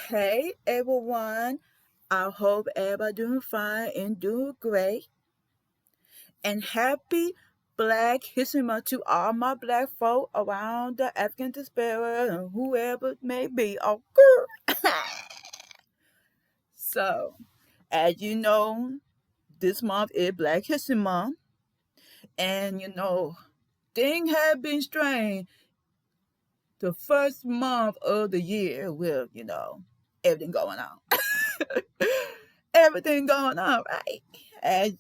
Hey everyone, I hope everybody doing fine and doing great. And happy Black History Month to all my black folk around the African diaspora and whoever it may be. Oh, girl. So, as you know, this month is Black History Month, and things have been strange. The first month of the year with everything going on. Everything going on, right? As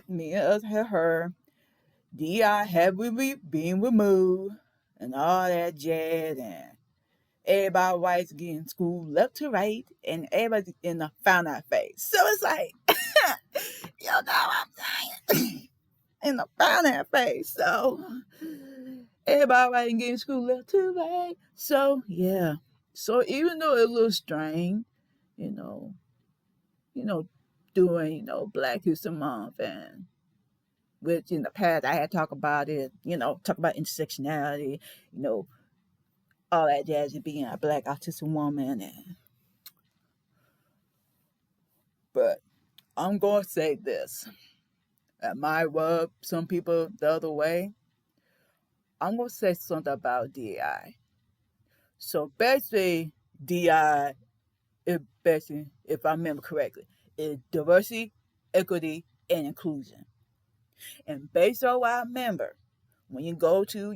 me and us have heard, DI have been removed and all that jazz, and everybody rights getting school left to right, and everybody in the found out phase. So it's like, you know what I'm saying? In the found out phase. So everybody right and getting school left to right. So yeah. So even though it looks strange, you know, you know, doing, Black History Month, and which in the past I had talked about it, talk about intersectionality, you know, all that jazz and being a black autistic woman. But I'm going to say this. It might rub some people the other way. I'm going to say something about DI. So basically, DI, if I remember correctly, is diversity, equity, and inclusion. And based on what I remember, when you go to,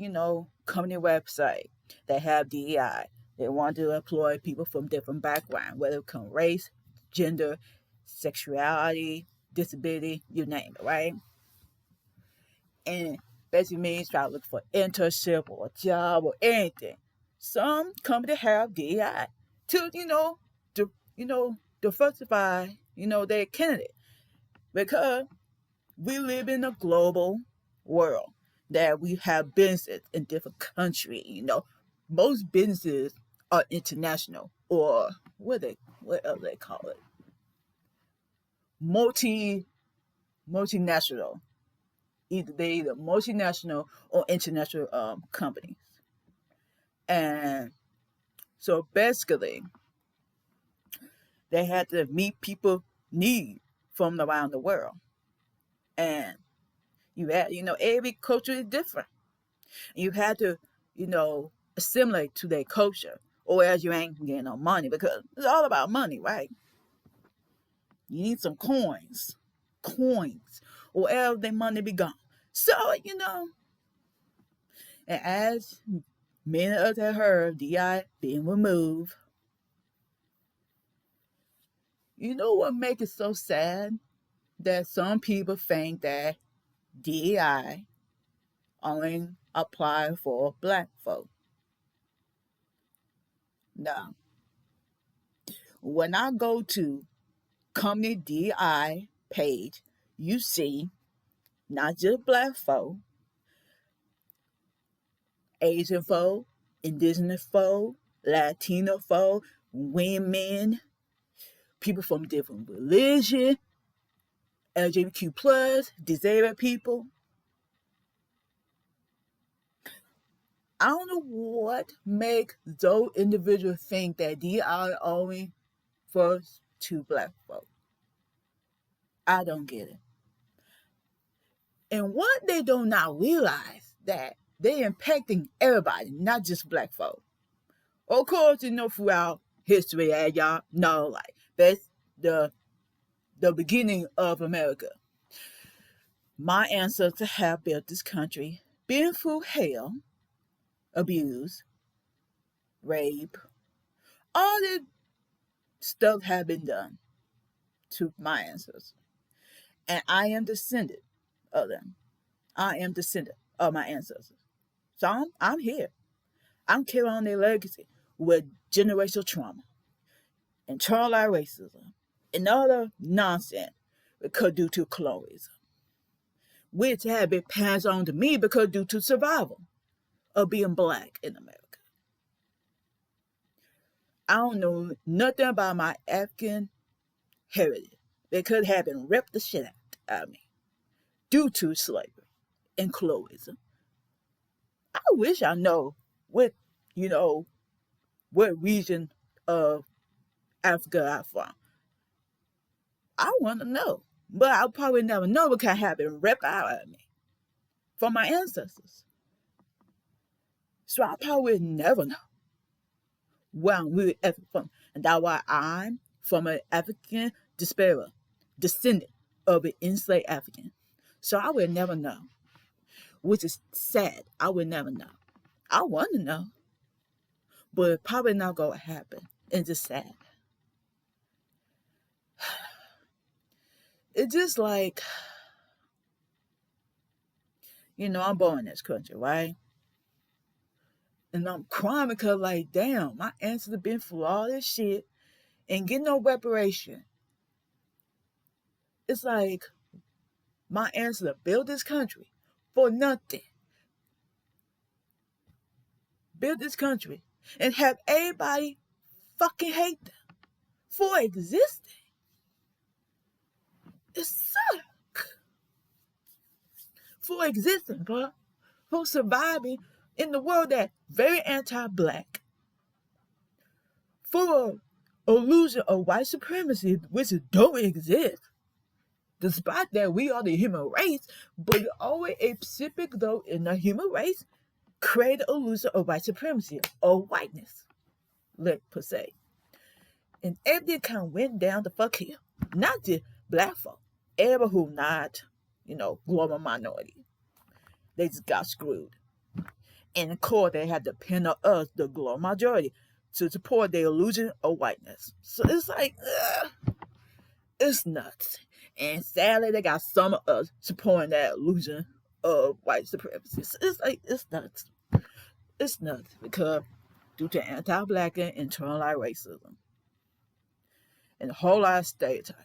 company website, they have DEI. They want to employ people from different backgrounds, whether it come race, gender, sexuality, disability, you name it, right? And basically means try to look for internship or a job or anything. Some company have DEI to, diversify, their candidate, because we live in a global world that we have businesses in different countries. Most businesses are international, or what else they call it, multinational. Either multinational or international companies. And so basically, they had to meet people need from around the world. And every culture is different. You had to, assimilate to their culture, or else you ain't getting no money, because it's all about money, right? You need some coins, or else their money be gone. So, and as many of us have heard, DI being removed, you know what makes it so sad? That some people think that DEI only apply for black folk. No. When I go to company DI page, you see not just black folk, Asian folk, indigenous folk, Latino folk, women, people from different religion, LGBTQ plus, disabled people. I don't know what make those individuals think that DI only first to black folk. I don't get it. And what they do not realize that they're impacting everybody, not just black folk. Of course, throughout history, as y'all know, like that's the beginning of America. My ancestors have built this country, been through hell, abuse, rape, all this stuff have been done to my ancestors. And I am descendant of them. I am descendant of my ancestors. So I'm here. I'm carrying on their legacy with generational trauma, internalized racism, and other nonsense because due to colonialism, which have been passed on to me because due to survival of being black in America. I don't know nothing about my African heritage because it had been ripped the shit out of me due to slavery and colonialism. I wish I know what, you know, what region of Africa I'm from? I want to know. But I'll probably never know because it has been ripped out of me from my ancestors. So I probably never know where I'm really from. And that's why I'm from an African descendant of an enslaved African. So I will never know, which is sad. I will never know. I want to know, but it's probably not going to happen. It's just sad. It's just like, I'm born in this country, right? And I'm crying because, like, damn, my ancestors have been through all this shit and get no reparation. It's like my ancestors built this country for nothing. Built this country and have everybody fucking hate them for existing. It sucks. For existing, bro. For surviving in the world that's very anti-black. For an illusion of white supremacy, which don't exist. Despite that, we are the human race, but always a specific though in the human race create an illusion of white supremacy or whiteness, per se. And everything kind of went down the fuck hill. Not just black folk. Everybody who not, global minority. They just got screwed. And of course, they had to depend on us, the global majority, to support the illusion of whiteness. So it's like, it's nuts. And sadly, they got some of us supporting that illusion of white supremacy. So it's like, it's nuts. It's nuts because due to anti-black and internalized racism and a whole lot of stereotypes,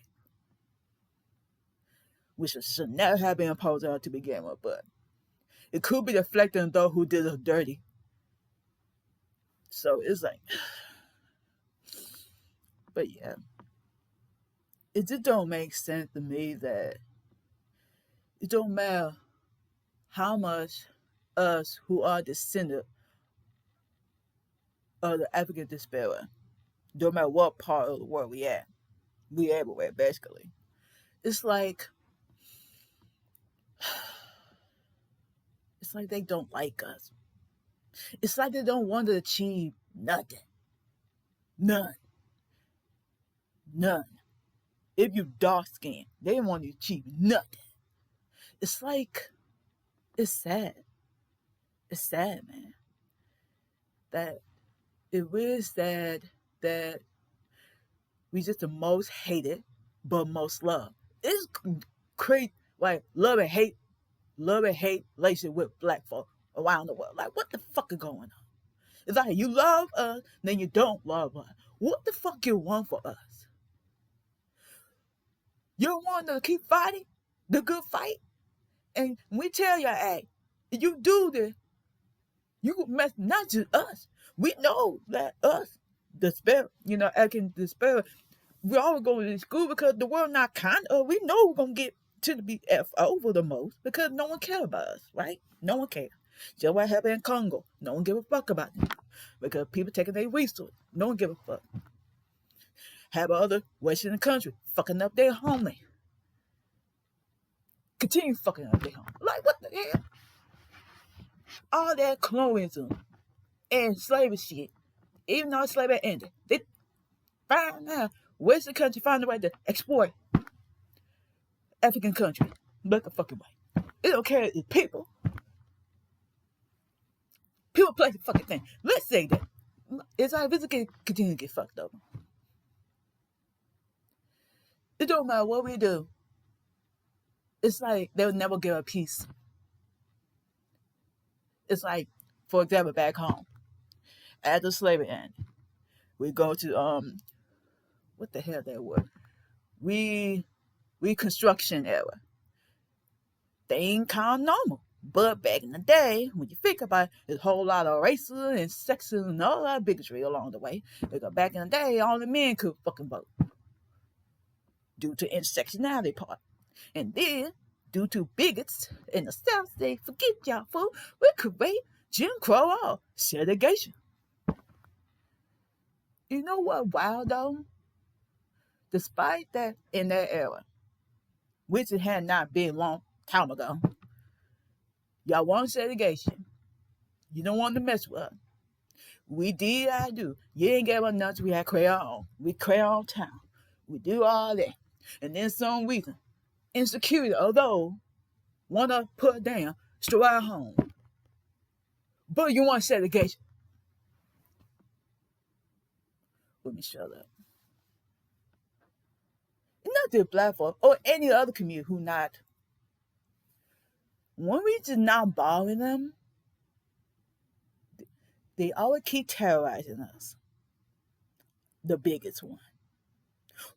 which should never have been imposed on to begin with, but it could be deflecting on those who did us dirty. So it's like, but yeah, it just don't make sense to me that it don't matter how much us who are descendant of the African diaspora, no matter what part of the world we at, we everywhere basically. It's like they don't like us. It's like they don't want to achieve nothing. None. If you dark skinned, they don't want to achieve nothing. It's like, it's sad. It's sad, man. That it really sad that we just the most hated, but most loved. It's crazy, like love and hate relationship with black folk around the world. Like, what the fuck is going on? It's like you love us, then you don't love us. What the fuck you want for us? You don't want to keep fighting the good fight? And we tell you, hey, if you do this, you mess not just us. We know that us, the spirit, African the spirit, we all go to school because the world not kind of. We know we're gonna get to be F over the most because no one cares about us, right? No one cares. Just what happened in Congo. No one give a fuck about them because people taking their resources. No one give a fuck. Have other Western country fucking up their homeland. Continue fucking up their home. Like, what the hell? All that colonialism and slavery shit, even though slavery ended, they find out Western country find a way to export African country. Look the fucking way. It don't care if people play the fucking thing. Let's say that it's like this can continue to get fucked up. It don't matter what we do. It's like they'll never give a peace. It's like, for example, back home, after slavery ended, we go to what the hell that word? Reconstruction era. They ain't kind of normal. But back in the day, when you think about it, there's a whole lot of racism and sexism and all that bigotry along the way. Because back in the day, only men could fucking vote. Due to intersectionality part. And then, due to bigots in the South, they forget y'all fool, we create Jim Crow law, segregation. You know what wild though? Despite that, in that era, which it had not been long time ago, y'all want segregation. You don't want to mess with us. We did I do. You ain't gave us nothing. We had create our own. We create our own town. We do all that. And then some reason, insecurity, although want to put down, destroy our home. But you want segregation. Let me shut up. Not the black folk or any other community who not. When we just not bother them, they always keep terrorizing us. The biggest one,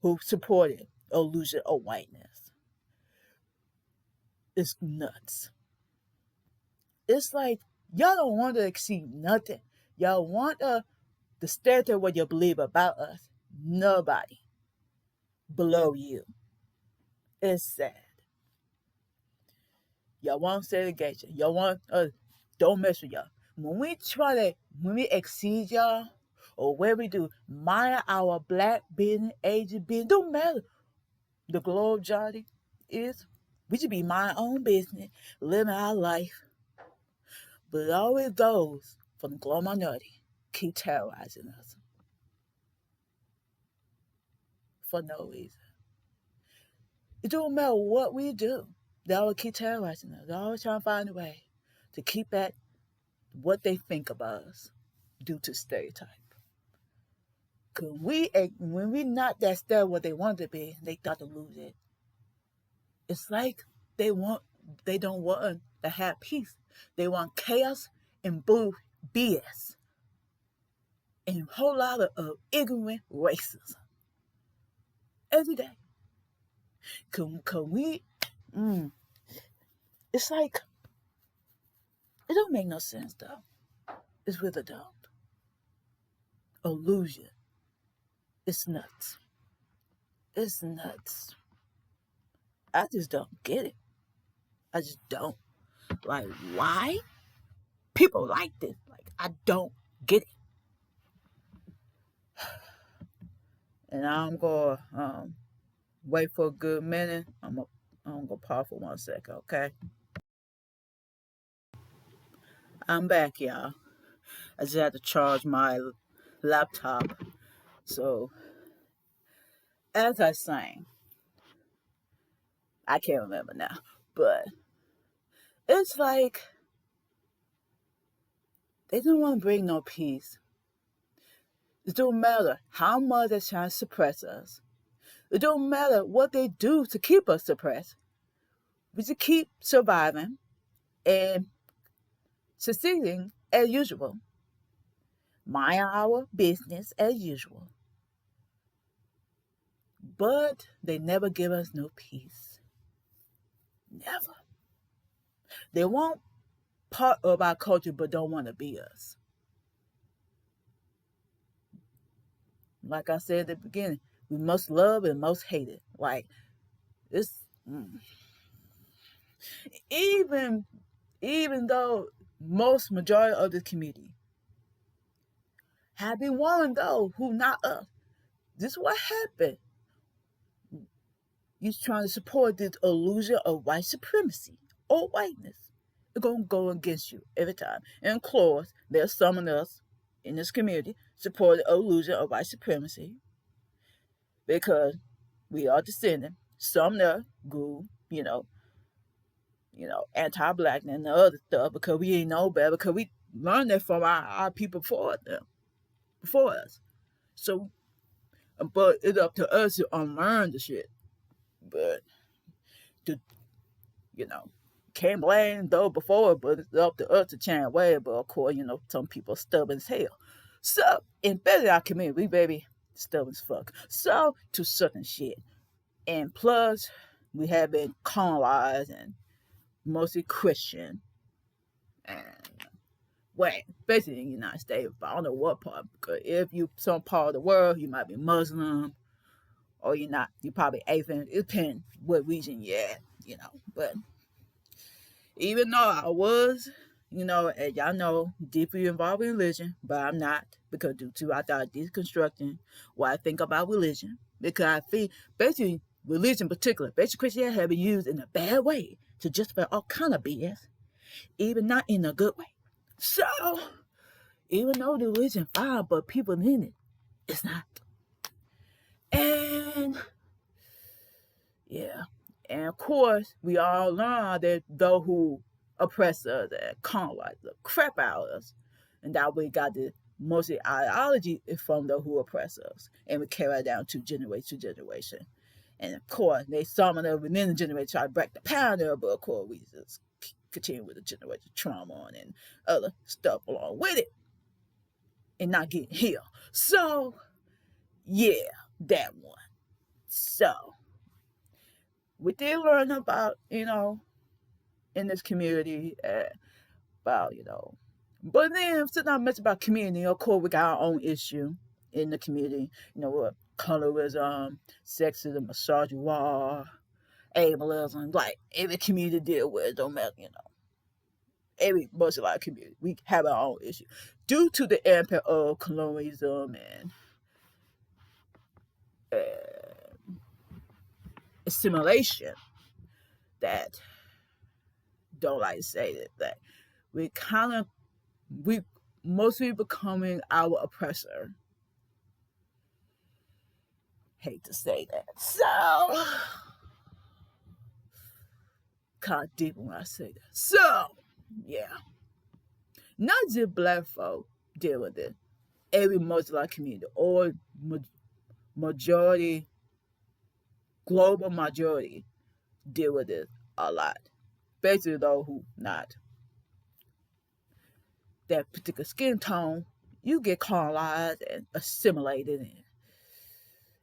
who supported illusion of whiteness. It's nuts. It's like y'all don't want to exceed nothing. Y'all want to stereotype what you believe about us. Nobody below you. It's sad. Y'all want segregation. Y'all want don't mess with y'all. When we exceed y'all, or where we do, mind our black business, Asian business, don't matter. The globe jolly is, we should be mind our own business, living our life. But it always goes from the globe minority, keep terrorizing us. For no reason. It don't matter what we do. They always keep terrorizing us. They're always trying to find a way to keep at what they think about us due to stereotype. Cause when we not that stereotype what they want to be, they start to lose it. It's like they don't want to have peace. They want chaos and BS and a whole lot of ignorant racism every day. Can we? It's like it don't make no sense though. It's with a don't. Illusion. It's nuts. It's nuts. I just don't get it. I just don't. Like, why? People like this. Like, I don't get it. And I'm going to wait for a good minute. I'm going to pause for 1 second, okay? I'm back, y'all. I just had to charge my laptop. So, as I sang, I can't remember now, but it's like they don't want to bring no peace. It don't matter how much they're trying to suppress us. It don't matter what they do to keep us suppressed. We just keep surviving and succeeding as usual. Mind our business as usual. But they never give us no peace. Never. They want part of our culture but don't want to be us. Like I said at the beginning, we must love and most hate it. Like, it's... Even though most majority of the community have been one though who not us. This is what happened. You're trying to support this illusion of white supremacy or whiteness. It's going to go against you every time. And of course, there's some of us in this community support the illusion of white supremacy because we are descendant. Some there grew, anti-blackness and the other stuff because we ain't know better, because we learned that from our people before us. So, but it's up to us to unlearn the shit. But, can't blame those before, but it's up to us to change way. But of course, some people stubborn as hell. So, in better our community, we baby stubborn as fuck. So, to certain shit. And plus, we have been colonized and mostly Christian. And, basically in the United States, but I don't know what part. Because if you some part of the world, you might be Muslim, or you're not. You're probably atheist. It depends what region you're at, But even though I was, as y'all know, deeply involved in religion, but I'm not, because due to I started deconstructing what I think about religion, because I think basically religion in particular, basic Christianity have been used in a bad way to justify all kind of BS, even not in a good way. So, even though the religion fine, but people in it, it's not. And yeah, and of course, we all learn that those who oppress us and colonize the crap out of us, and that we got the mostly ideology from those who oppress us, and we carry it down to generation to generation. And of course, they summon us within the generation try to break the pound there, but of course, we just continue with the generation trauma and other stuff along with it, and not getting healed. So, yeah, that one. So, we did learn about, in this community, about, but then since I mentioned about community, of course, we got our own issue in the community, with colorism, sexism, misogyny, ableism, like every community deal with, don't matter, every most of our community, we have our own issue due to the impact of colonialism and assimilation. That don't like to say that we mostly becoming our oppressor. Hate to say that. So kind of deep when I say that. So yeah, not just black folk deal with it. Every Muslim community or majority, global majority deal with it a lot. Basically, those who not that particular skin tone, you get colonized and assimilated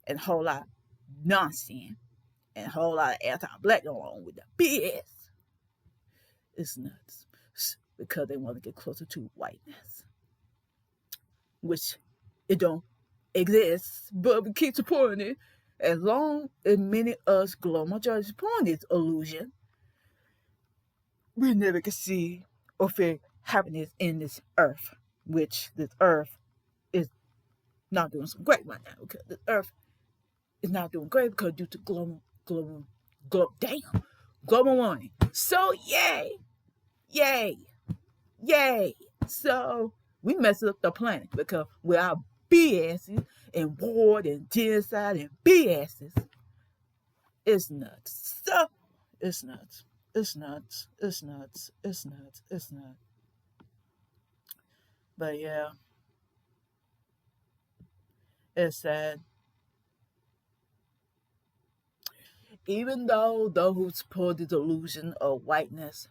and a whole lot of nonsense and a whole lot of anti-black going on with the BS. It's nuts because they want to get closer to whiteness, which it don't exist, but we keep supporting it as long as many of us global majority support this illusion. We never can see or feel happiness in this earth, which this earth is not doing so great right now because the earth is not doing great because due to global warming. So yay. So we mess up the planet because with our BSs and war and genocide and BSs, it's nuts. So it's nuts. But yeah, it's sad. Even though those who support the delusion of whiteness,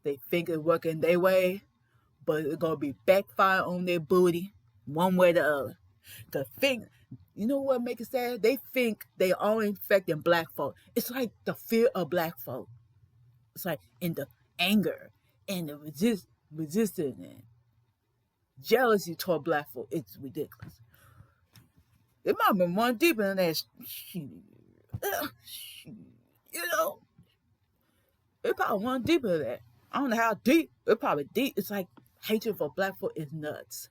they think it's working their way, but it's gonna be backfire on their booty, one way or the other. The thing, you know what makes it sad? They think they are infecting black folk. It's like the fear of black folk. It's like in the anger and the resistance and jealousy toward black folk. It's ridiculous. It might have been one deeper than that. It probably one deeper than that. I don't know how deep. It probably deep. It's like hatred for black folk is nuts.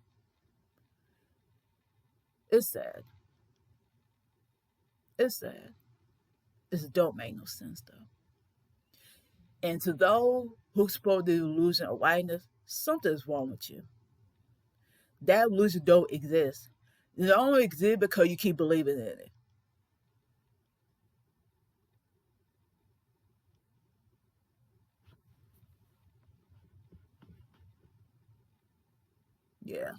It's sad. It don't make no sense though. And to those who support the illusion of whiteness, something's wrong with you. That illusion don't exist. It only exists because you keep believing in it. Yeah.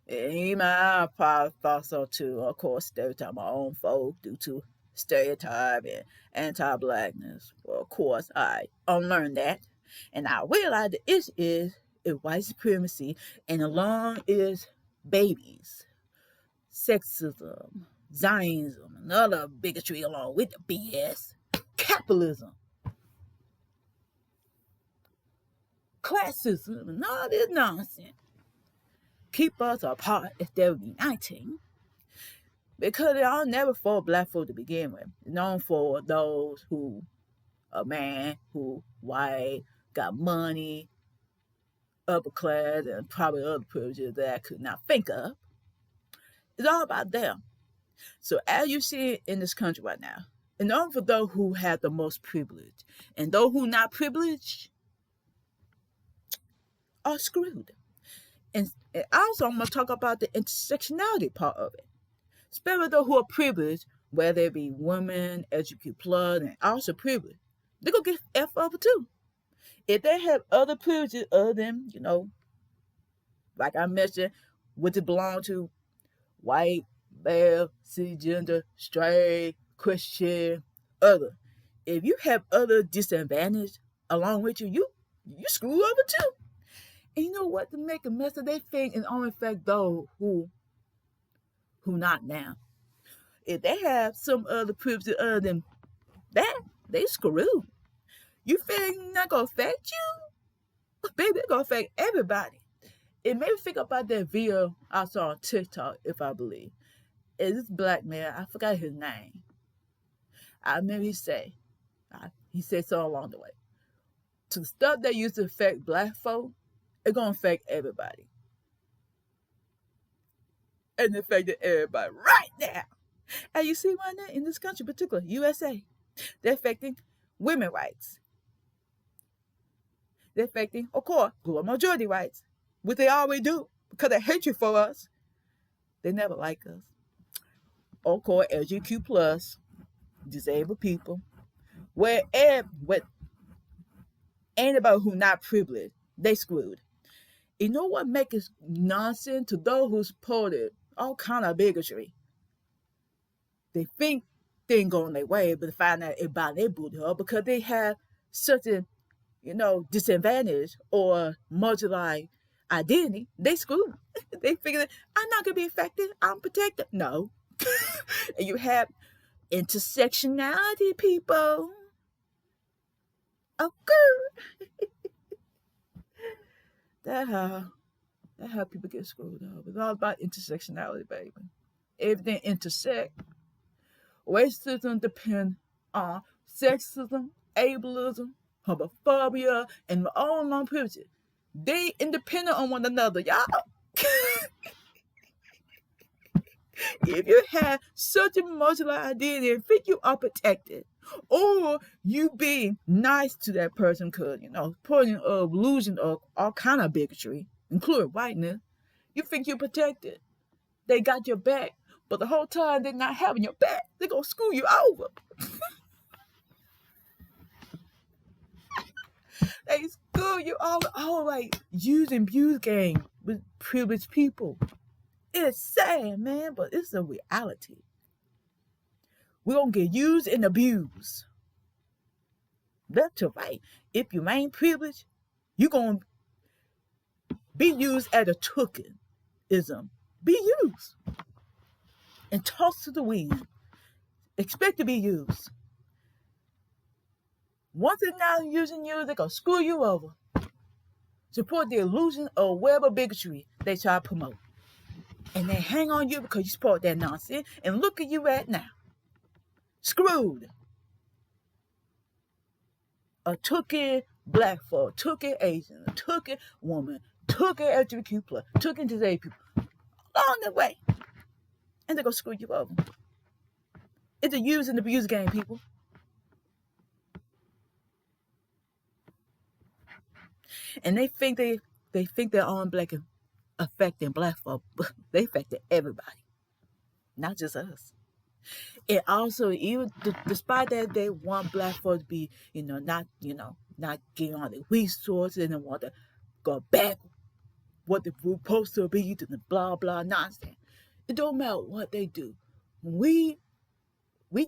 And I probably thought so too. Of course, stereotype my own folk due to stereotype and anti-blackness. Well, of course, I unlearned that. And I realized the issue is white supremacy, and along is babies, sexism, Zionism, another bigotry along with the BS, capitalism, classism, and all this nonsense. Keep us apart instead of uniting. Because they all never for black folk to begin with. It's known for those who, a man who white, got money, upper class, and probably other privileges that I could not think of. It's all about them. So as you see it in this country right now, in order for those who have the most privilege and those who not privileged are screwed. And also I'm gonna talk about the intersectionality part of it. Especially those who are privileged, whether it be women, LGBTQ plus, and also privileged, they're gonna get F over too. If they have other privileges other than, like I mentioned, which it belong to white, male, cisgender, straight, Christian, other. If you have other disadvantage along with you screw over too. And you know what? To make a mess of their thing and only affect those who not now. If they have some other privilege other than that, they screwed. You think not gonna affect you? Baby, it's gonna affect everybody. It made me think about that video I saw on TikTok, if I believe. It's this black man, I forgot his name. I remember he said so along the way. To the stuff that used to affect black folk, it's gonna affect everybody. And it affected everybody right now. And you see right now in this country, particularly USA, they're affecting women's rights. They're affecting, of course, global majority rights, which they always do because they hate you for us. They never like us. Of course, LGBTQ plus, disabled people, where anybody who not privileged, they screwed. You know what makes it nonsense to those who supported all kind of bigotry? They think things going their way, but they find out about their booty hole because they have certain, disadvantage or marginalized identity. They screwed. They figure I'm not gonna be affected. I'm protected. No. And you have intersectionality people. Okay. That's how people get screwed up. It's all about intersectionality, baby. Everything intersect. Racism depends on sexism, ableism, homophobia, and all non-privilege. They independent on one another, y'all. If you have such a marginalized identity and think you are protected, or you being nice to that person because, putting of illusion of all kind of bigotry, including whiteness, you think you're protected. They got your back, but the whole time they're not having your back. They're going to screw you over. They screw you over, always using abuse game with privileged people. It's sad, man, but it's a reality. We're going to get used and abused. Left to right. If you ain't privileged, you're going to be used as a tokenism. Be used. And tossed to the wind. Expect to be used. Once they're not using you, they're going to screw you over. Support the illusion of whatever bigotry they try to promote. And they hang on you because you support that nonsense. And look at you right now. Screwed. A tookie black folk, tookie Asian, a tookie woman, tookie LGBTQ plus, tookie disabled people. Along the way. And they're going to screw you over. It's a use and abuse game, people. And they think they're on black and affecting black folk, but they affected everybody, not just us. And also, even despite that, they want black folks to be, not getting all the resources and they want to go back what the group supposed to be to the blah blah nonsense. It don't matter what they do. We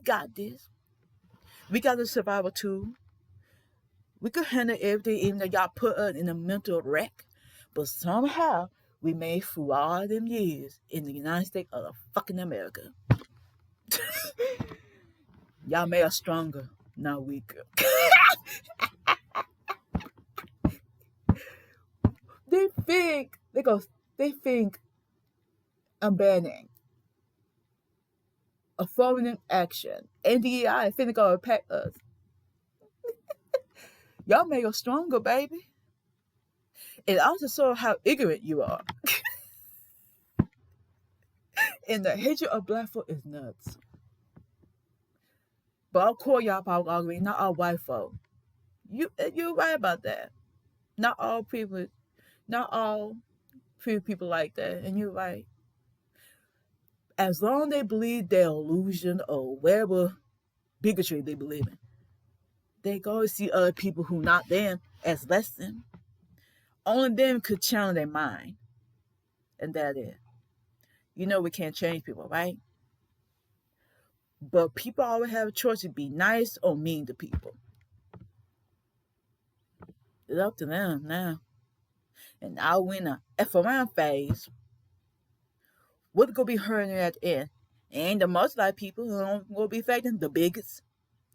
got this. We got the survival tool. We could handle everything, even though y'all put us in a mental wreck. But somehow, we made through all them years in the United States of fucking America. Y'all made us stronger, not weaker. They think abandoning affirmative action, NDI, think they're gonna attack us. Y'all make us stronger, baby. It also shows how ignorant you are. And the hatred of black folk is nuts. But of course, y'all probably agree, not all white folk. You're right about that. Not all people, not all people like that, and you're right. As long as they believe their illusion or whatever bigotry they believe in, they go see other people who not them as less than. Only them could challenge their mind, and that is. You know we can't change people, right? But people always have a choice to be nice or mean to people. It's up to them now. And now we're in a F around phase. What's gonna be hurting at the end? And the most like people who don't gonna be affecting the biggest.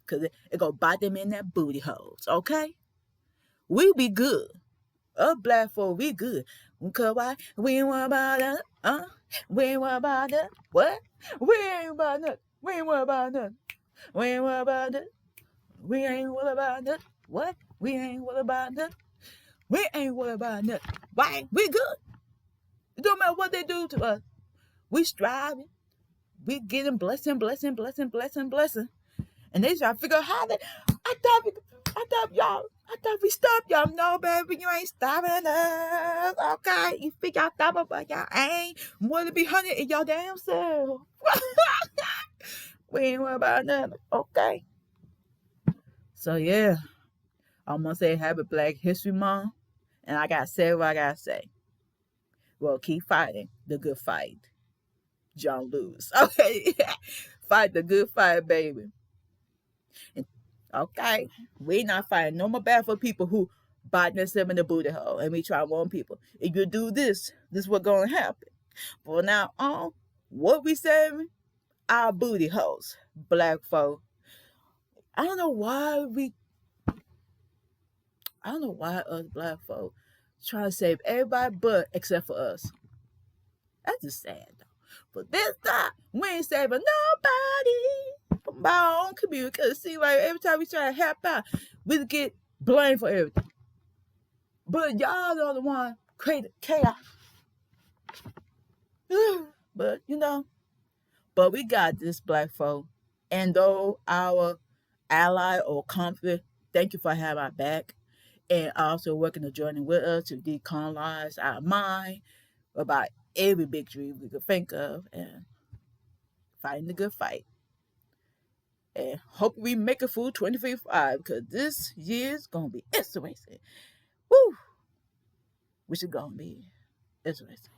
Cause it gonna bite them in their booty holes, okay? We be good. Us black folk, we good. Cause why? We ain't worry about that. We ain't worry about that. What? We ain't about that. We ain't worry about that. We ain't worry about that. We ain't worry about that. What? We ain't worry about that. We ain't worry about that. Why? We good. It don't matter what they do to us. We striving. We getting blessing. And they try to figure out how they. I thought we stopped y'all. No, baby, you ain't stopping us. Okay, you think y'all stop us, but y'all ain't. Want to be hunted in your damn self. We ain't worried about nothing. Okay. So yeah, I'm gonna say Happy Black History Month, and I gotta say what I gotta say. Well, keep fighting the good fight. John Lewis. Okay, fight the good fight, baby. Okay, we not fighting no more bad for people who bite themselves in the booty hole, and we try to warn people. If you do this, this is what's gonna happen. But now on, what we saving? Our booty holes, black folk. I don't know why us black folk trying to save everybody but except for us. That's just sad though. But this time, we ain't saving nobody from our own community. Cause it seems like every time we try to help out, we get blamed for everything. But y'all are the one created chaos. But but we got this, black folk. And though our ally or comfort, thank you for having our back. And also working to joining with us to decolonize our mind about every victory we could think of and fighting the good fight. And hope we make it through 2025 because this year's gonna be interesting. Woo! Which is gonna be interesting.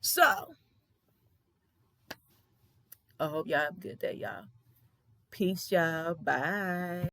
So I hope y'all have a good day, y'all. Peace, y'all. Bye.